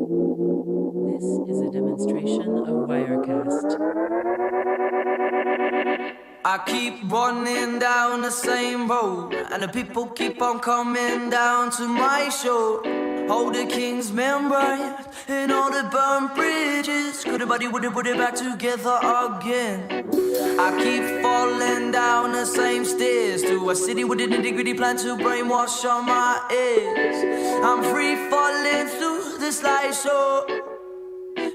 This is a demonstration of Wirecast. I keep running down the same road, and the people keep on coming down to my shore. Hold the king's memories and all the burnt bridges. Could nobody would put it back together again? I keep falling down the same stairs to a city with an nitty-gritty plan to brainwash on my ears. I'm free falling through the slideshow,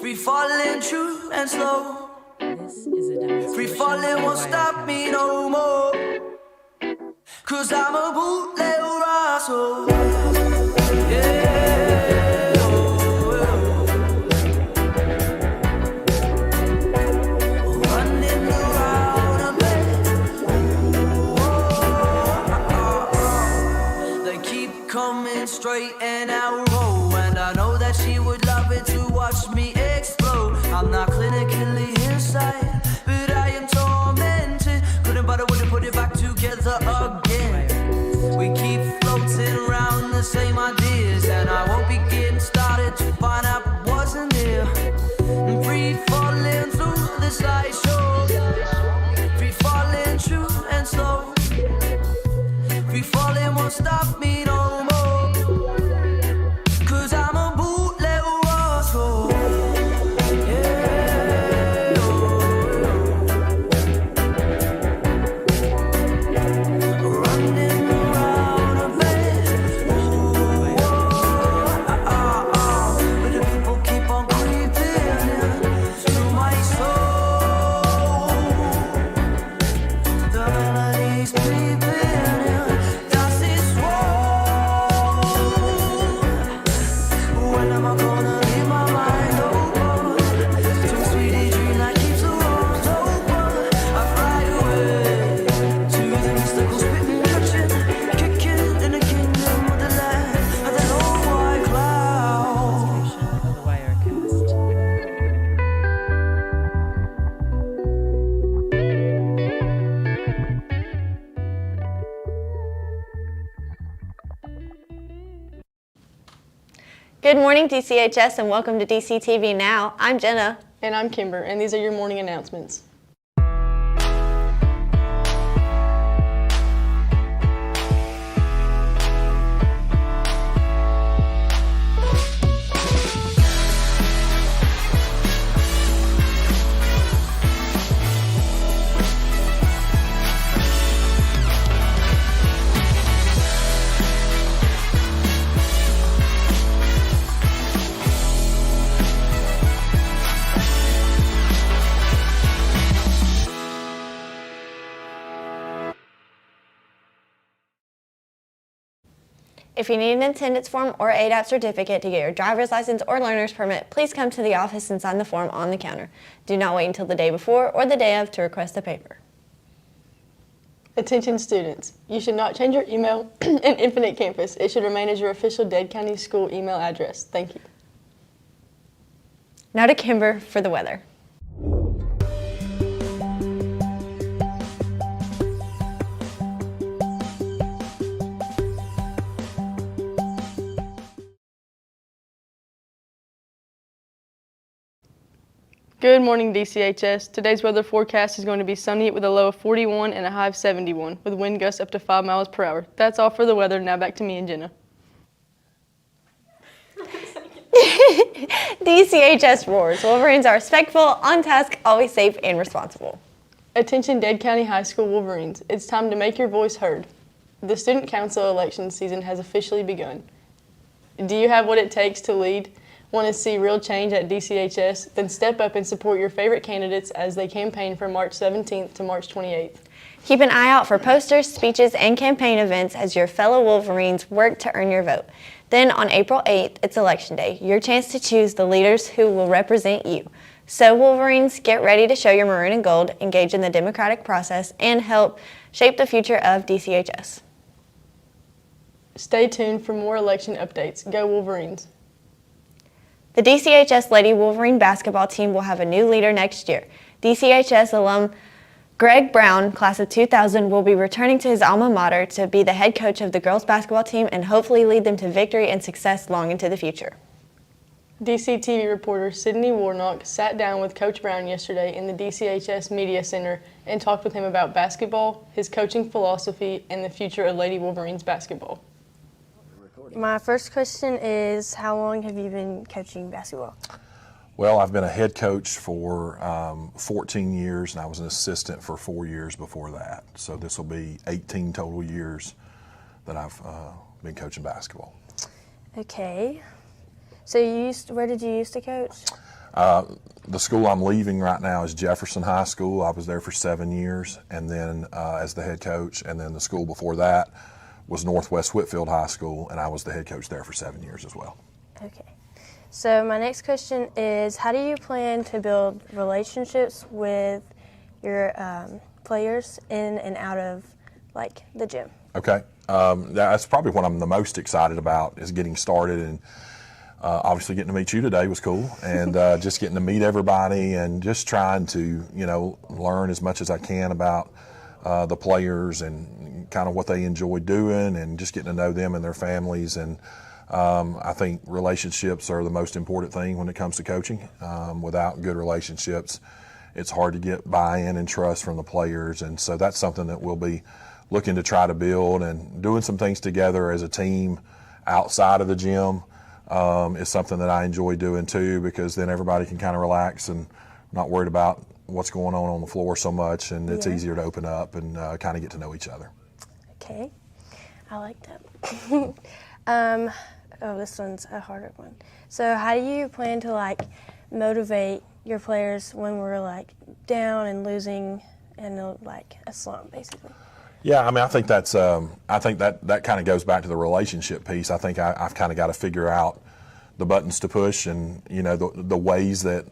free falling true and slow. This is a demonstration Free falling won't stop me no more, 'cause I'm a bootleg rascal. Yeah, running around a bed. They keep coming straight and narrow, and I know that she would love it to watch me explode. I'm not clinically inside, but I am tormented. Couldn't bother with it, put it back together again. We keep floating around the same ideas, and I won't be getting started to find out what wasn't there. I'm free falling through the slideshow, free falling true and slow. Free falling won't stop me no more, 'cause I'm a bootleg rascal. Good morning, DCHS, and welcome to DCTV Now. I'm Jenna. And I'm Kimber, and these are your morning announcements. If you need an attendance form or ADAP certificate to get your driver's license or learner's permit, please come to the office and sign the form on the counter. Do not wait until the day before or the day of to request the paper. Attention students, you should not change your email in Infinite Campus. It should remain as your official Dade County School email address. Thank you. Now to Kimber for the weather. Good morning, DCHS. Today's weather forecast is going to be sunny with a low of 41 and a high of 71, with wind gusts up to 5 miles per hour. That's all for the weather. Now back to me and Jenna. DCHS roars. Wolverines are respectful, on task, always safe, and responsible. Attention Dade County High School Wolverines. It's time to make your voice heard. The student council election season has officially begun. Do you have what it takes to lead? Want to see real change at DCHS? Then step up and support your favorite candidates as they campaign from March 17th to March 28th. Keep an eye out for posters, speeches, and campaign events as your fellow Wolverines work to earn your vote. Then on April 8th, it's Election Day, your chance to choose the leaders who will represent you. So Wolverines, get ready to show your maroon and gold, engage in the democratic process, and help shape the future of DCHS. Stay tuned for more election updates. Go Wolverines! The DCHS Lady Wolverine basketball team will have a new leader next year. DCHS alum Greg Brown, class of 2000, will be returning to his alma mater to be the head coach of the girls basketball team and hopefully lead them to victory and success long into the future. DCTV reporter Sydney Warnock sat down with Coach Brown yesterday in the DCHS Media Center and talked with him about basketball, his coaching philosophy, and the future of Lady Wolverines basketball. My first question is, how long have you been coaching basketball? Well, I've been a head coach for 14 years, and I was an assistant for 4 years before that. So this will be 18 total years that I've been coaching basketball. Okay. So where did you used to coach? The school I'm leaving right now is Jefferson High School. I was there for 7 years, and then as the head coach, and then the school before that was Northwest Whitfield High School, and I was the head coach there for 7 years as well. Okay. So my next question is, how do you plan to build relationships with your players in and out of the gym? Okay. That's probably what I'm the most excited about, is getting started, and obviously getting to meet you today was cool, and just getting to meet everybody and just trying to, learn as much as I can about the players and kind of what they enjoy doing, and just getting to know them and their families. And I think relationships are the most important thing when it comes to coaching. Without good relationships, it's hard to get buy-in and trust from the players, and so that's something that we'll be looking to try to build, and doing some things together as a team outside of the gym is something that I enjoy doing too, because then everybody can kind of relax and not worried about what's going on the floor so much, and it's easier to open up and kind of get to know each other. Okay, I like that. This one's a harder one. So how do you plan to motivate your players when we're down and losing and a slump, basically? Yeah, I think that's. I think that kind of goes back to the relationship piece. I think I've kind of got to figure out the buttons to push, and the ways that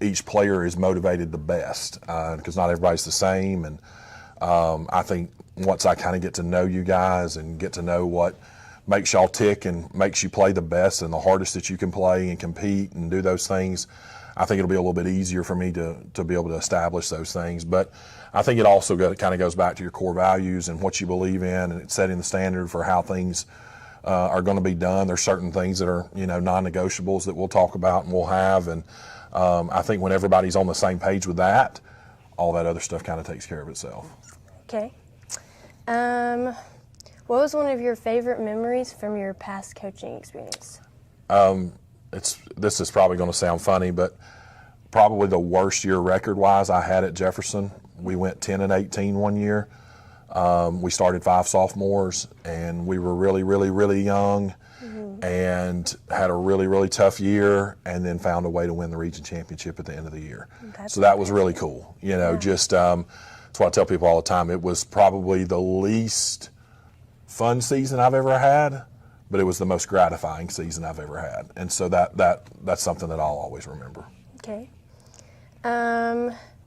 each player is motivated the best, because not everybody's the same. And I think once I kind of get to know you guys and get to know what makes y'all tick and makes you play the best and the hardest that you can play and compete and do those things, I think it'll be a little bit easier for me to be able to establish those things. But I think it also kind of goes back to your core values and what you believe in, and it's setting the standard for how things are going to be done. There's certain things that are non-negotiables that we'll talk about and we'll have, and I think when everybody's on the same page with that, all that other stuff kind of takes care of itself. Okay. What was one of your favorite memories from your past coaching experience? This is probably going to sound funny, but probably the worst year record-wise I had at Jefferson. We went 10-18 one year. We started 5 sophomores, and we were really, really, really young, and had a really, really tough year, and then found a way to win the region championship at the end of the year. So that was really cool. Just that's what I tell people all the time. It was probably the least fun season I've ever had, but it was the most gratifying season I've ever had, and so that's something that I'll always remember. Okay.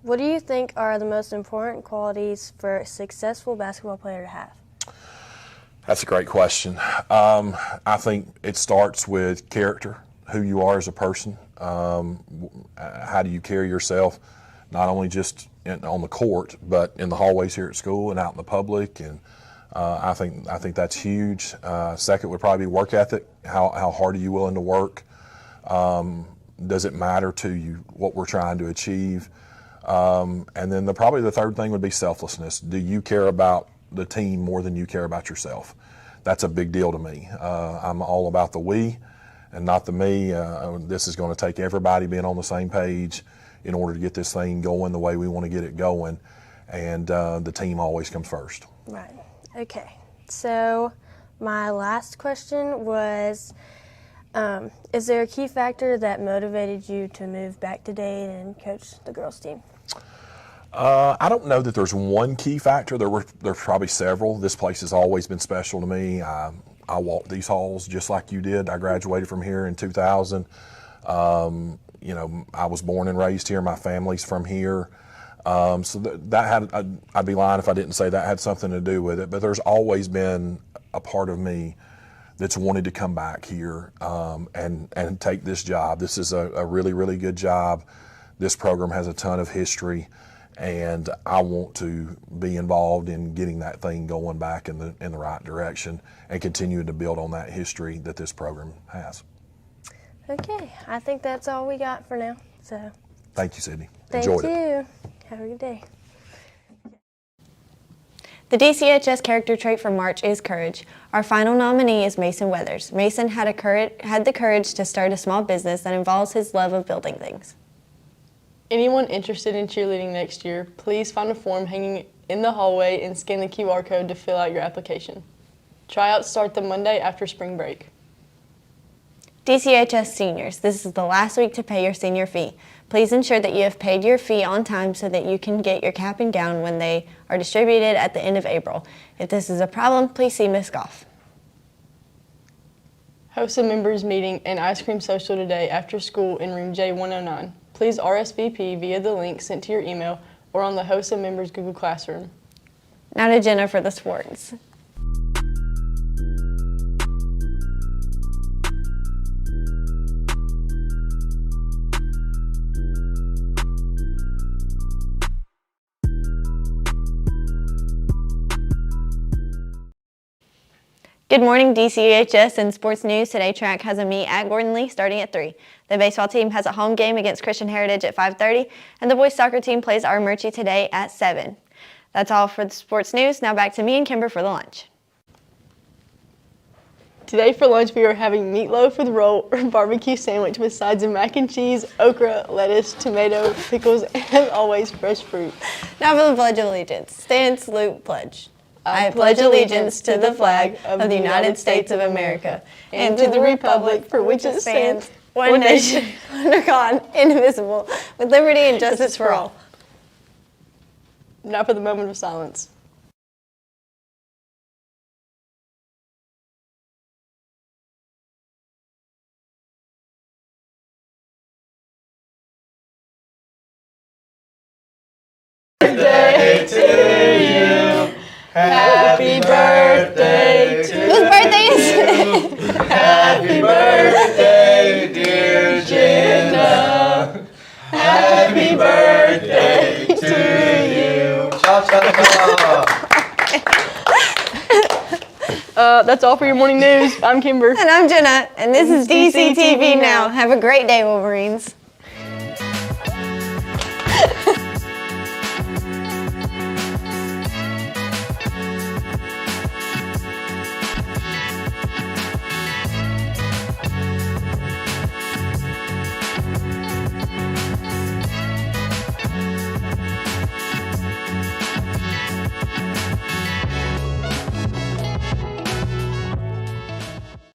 What do you think are the most important qualities for a successful basketball player to have? That's a great question. I think it starts with character, who you are as a person. How do you carry yourself, not only just on the court, but in the hallways here at school and out in the public, and I think that's huge. Second would probably be work ethic. How hard are you willing to work? Does it matter to you what we're trying to achieve? And then probably the third thing would be selflessness. Do you care about the team more than you care about yourself? That's a big deal to me. I'm all about the we and not the me. This is going to take everybody being on the same page in order to get this thing going the way we want to get it going, and the team always comes first. Right. Okay. So my last question was, is there a key factor that motivated you to move back to Dade and coach the girls team? I don't know that there's one key factor. There's probably several. This place has always been special to me. I walked these halls just like you did. I graduated from here in 2000. I was born and raised here. My family's from here. So that had, I'd be lying if I didn't say that had something to do with it. But there's always been a part of me that's wanted to come back here and take this job. This is a really, really good job. This program has a ton of history, and I want to be involved in getting that thing going back in the right direction and continuing to build on that history that this program has. Okay, I think that's all we got for now. So Thank you, Sydney. thank Enjoyed it. you. Have a good day. The DCHS character trait for March is courage. Our final nominee is Mason Weathers. Mason had the courage to start a small business that involves his love of building things. Anyone interested in cheerleading next year, please find a form hanging in the hallway and scan the QR code to fill out your application. Tryouts start the Monday after spring break. DCHS seniors, this is the last week to pay your senior fee. Please ensure that you have paid your fee on time so that you can get your cap and gown when they are distributed at the end of April. If this is a problem, please see Ms. Goff. Host a members meeting and ice cream social today after school in room J109. Please RSVP via the link sent to your email or on the Host a members Google Classroom. Now to Jenna for the sports. Good morning, DCHS and sports news. Today, track has a meet at Gordon Lee starting at 3. The baseball team has a home game against Christian Heritage at 5:30, and the boys soccer team plays our Murchie today at 7. That's all for the sports news. Now back to me and Kimber for the lunch. Today for lunch we are having meatloaf with roll or barbecue sandwich with sides of mac and cheese, okra, lettuce, tomato, pickles, and always fresh fruit. Now for the Pledge of Allegiance. Stand, salute, pledge. I pledge allegiance to the flag of the United States of America and to the republic for which it stands, one nation, under God, indivisible, with liberty and justice for all. Now for the moment of silence. Birthday to you. Happy birthday to Whose birthday is it? Happy birthday, dear Jenna. Happy birthday to you. That's all for your morning news. I'm Kimber. And I'm Jenna, and this is DCTV Now. Have a great day, Wolverines.